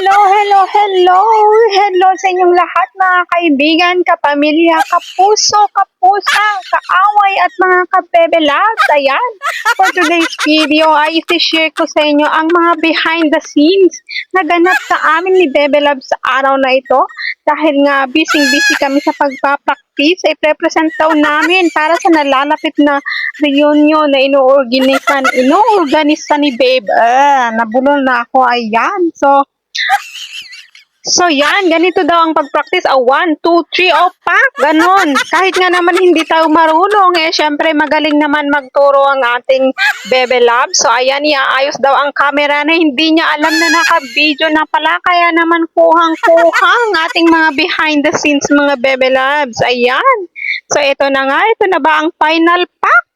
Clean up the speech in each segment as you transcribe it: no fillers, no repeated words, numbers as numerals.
Hello, hello, hello! Hello sa inyong lahat mga kaibigan, kapamilya, kapuso, kapusa, kaaway at mga kabebe loves. Ayan, for today's video ay isi-share ko sa inyo ang mga behind the scenes na ganap sa amin ni Bebe Loves sa araw na ito. Dahil nga busy kami sa pagpapractice, ay represent daw namin para sa nalalapit na reunion na inuorganisa ni Babe. Nabulol na ako, ayan. So yan, ganito daw ang pag-practice. 1, 2, 3, pak! Ganon. Kahit nga naman hindi tayo marunong, syempre magaling naman magturo ang ating Bebe Lab. So ayan, iaayos daw ang camera na hindi niya alam na naka-video na pala. Kaya naman kuhang-kuha ang ating mga behind the scenes mga Bebe Labs. Ayan. So ito na nga, ito na ba ang final pack?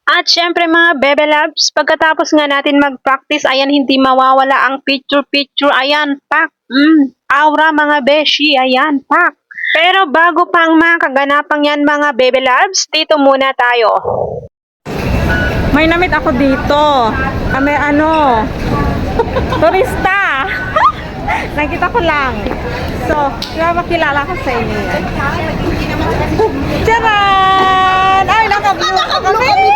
At syempre mga Bebe Labs, pagkatapos nga natin mag-practice, ayan, hindi mawawala ang picture-picture. Ayan, pak! Aura mga beshi, ayan, pak! Pero bago pa ang mga kaganapang yan mga Bebe Labs, dito muna tayo. May namit ako dito. Kami turista. Nakita ko lang. So, makilala ko sa inyo. Charan! Ay, naka-blue kami!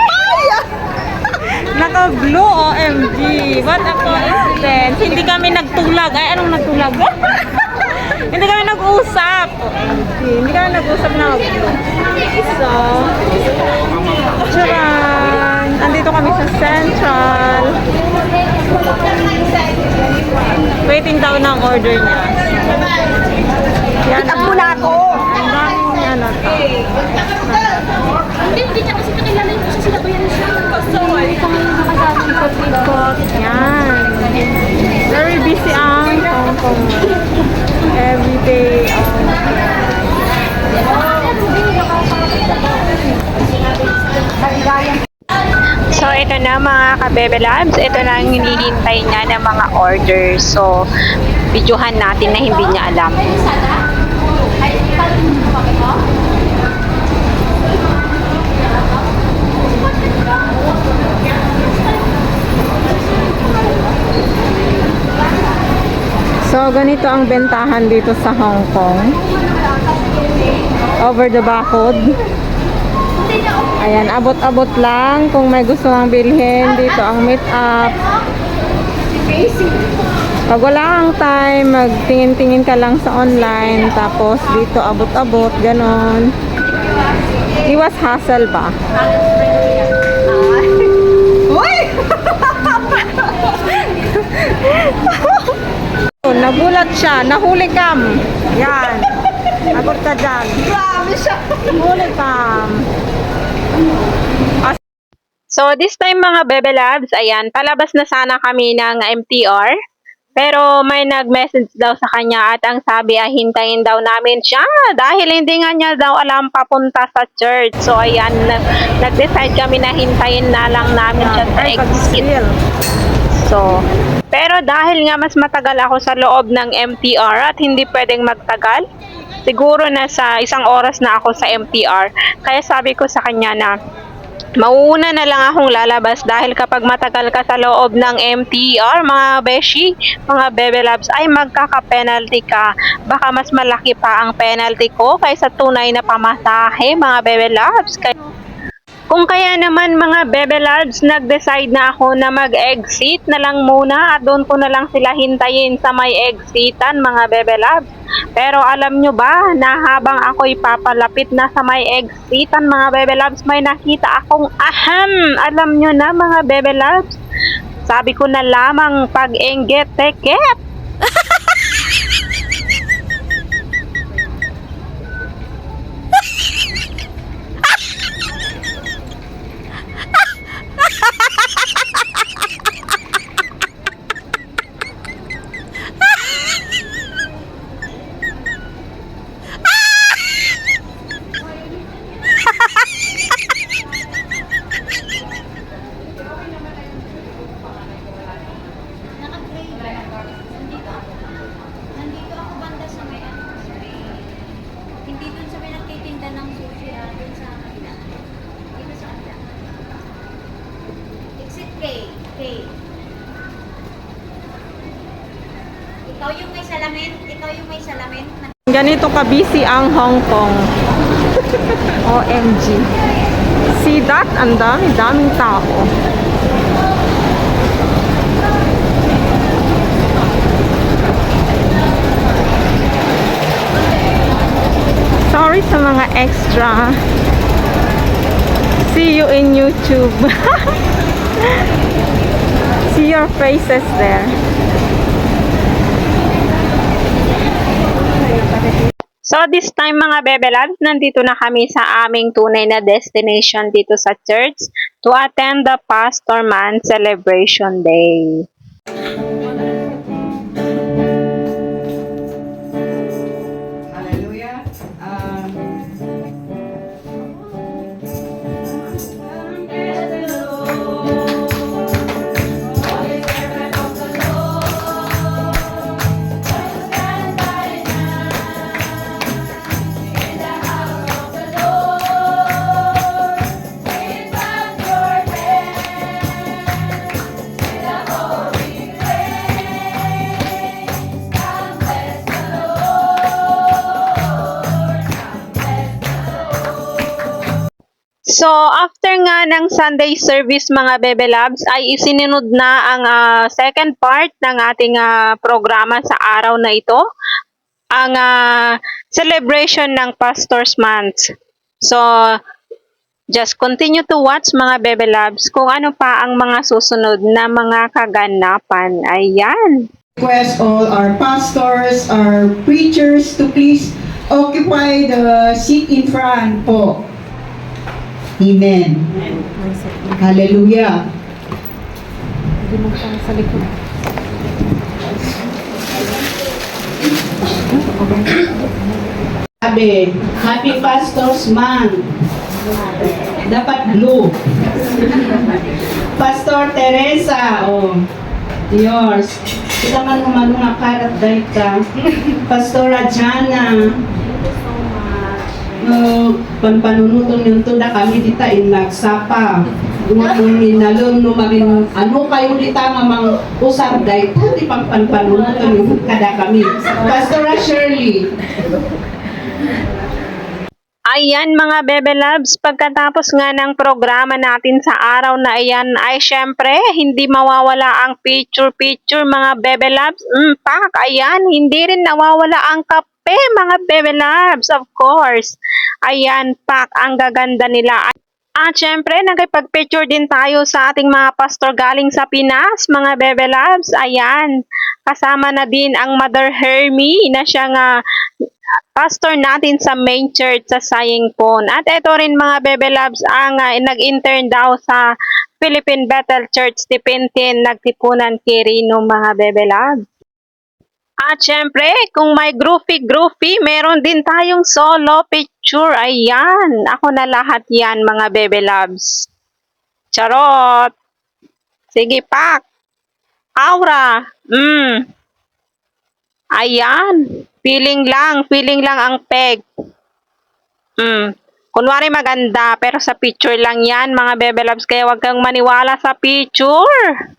Naka-blue, OMG. What a coincidence. Hindi kami nagtulag. Ay, anong nagtulag? Hindi kami nag-usap. OMG. Hindi kami nag-usap na blue. So, charan! Andito kami sa Central. Waiting daw ng order niya. Yan ang muna ako. Ang daming Hindi niya kasi kakilala yung kasi sila ba yan siya? Hindi kami nakasama ikot-ikot. Yan. Very busy ang Hong Kong. Every day. So, ito na mga ka-Bebe Labs. Ito na ang hinihintay niya ng mga orders. So, videohan natin na hindi niya alam. So, ganito ang bentahan dito sa Hong Kong. Over the barcode. Ayan, abot-abot lang. Kung may gusto kang bilhin, dito ang meet up. Pag wala kang time, magtingin-tingin ka lang sa online. Tapos dito abot-abot, ganon. Iwas hassle ba? Uy! Nagulat siya, nahuli kam. Yan. Abot ka dyan. Grabe siya. Nahuli kam. So, this time mga Bebe Labs, ayan, palabas na sana kami ng MTR. Pero may nag-message daw sa kanya at ang sabi ay hintayin daw namin siya dahil hindi nga niya daw alam papunta sa church. So, ayan, nag-decide kami na hintayin na lang namin siya sa exit. So, pero dahil nga mas matagal ako sa loob ng MTR at hindi pwedeng magtagal, siguro nasa 1 oras na ako sa MTR. Kaya sabi ko sa kanya na mauuna na lang akong lalabas dahil kapag matagal ka sa loob ng MTR, mga beshi, mga Bebe Labs, ay magkaka-penalty ka. Baka mas malaki pa ang penalty ko kaysa tunay na pamasahe, mga Bebe Labs. Kung kaya naman mga Bebe Labs, nag-decide na ako na mag-exit na lang muna at doon ko na lang sila hintayin sa may exitan mga Bebe Labs. Pero alam nyo ba na habang ako'y papalapit na sa may exitan mga Bebe Labs, may nakita akong aham! Alam nyo na mga Bebe Labs, sabi ko na lamang pag-enget teket. Ikaw yung may salamin. Ikaw yung may salamin. Ganito ka-busy ang Hong Kong. OMG. See that? Ang dami-daming tao. Sorry sa mga extra. See you in YouTube. See your faces there. So this time mga Bebe Labs, nandito na kami sa aming tunay na destination dito sa church to attend the Pastor Man Celebration Day. Hallelujah. So, after nga ng Sunday service mga Bebe Labs, ay isininod na ang second part ng ating programa sa araw na ito, ang celebration ng Pastor's Month. So, just continue to watch mga Bebe Labs kung ano pa ang mga susunod na mga kaganapan. Ayan! Request all our pastors, our preachers to please occupy the seat in front po. Amen. Hallelujah. Sabi, Happy Pastor's Month. Dapat blue. Pastor Teresa, oh, yours. Kita man nga karat dahil ka. Pastora Jana. Panpanunuton yung tunda kami dita in nagsapa. Nung inalon no mamin ano kayo dita mamang usap dahil di pang panpanunuton yung kada kami. Pastora Shirley. Ayan mga Bebe Labs, pagkatapos nga ng programa natin sa araw na iyan ay syempre hindi mawawala ang picture-picture mga Bebe Labs. Pak, ayan, hindi rin nawawala ang kape mga Bebe Labs, of course. Ayan, pak, ang gaganda nila. At syempre, nagpag-picture din tayo sa ating mga pastor galing sa Pinas, mga Bebe Labs. Ayan, kasama na din ang Mother Hermie na siyang pastor natin sa main church sa Sayingpon. At ito rin mga Bebe Labs ang nag-intern daw sa Philippine Bethel Church Tipintin, Nagtipunan, Quirino mga Bebe Labs. At syempre, kung may groupie, meron din tayong solo picture. Ayan, ako na lahat yan mga Bebe Labs. Charot! Sige, pak! Aura! Ayan, feeling lang ang peg. Kunwari maganda, pero sa picture lang yan mga Bebe Labs, kaya wag kang maniwala sa picture.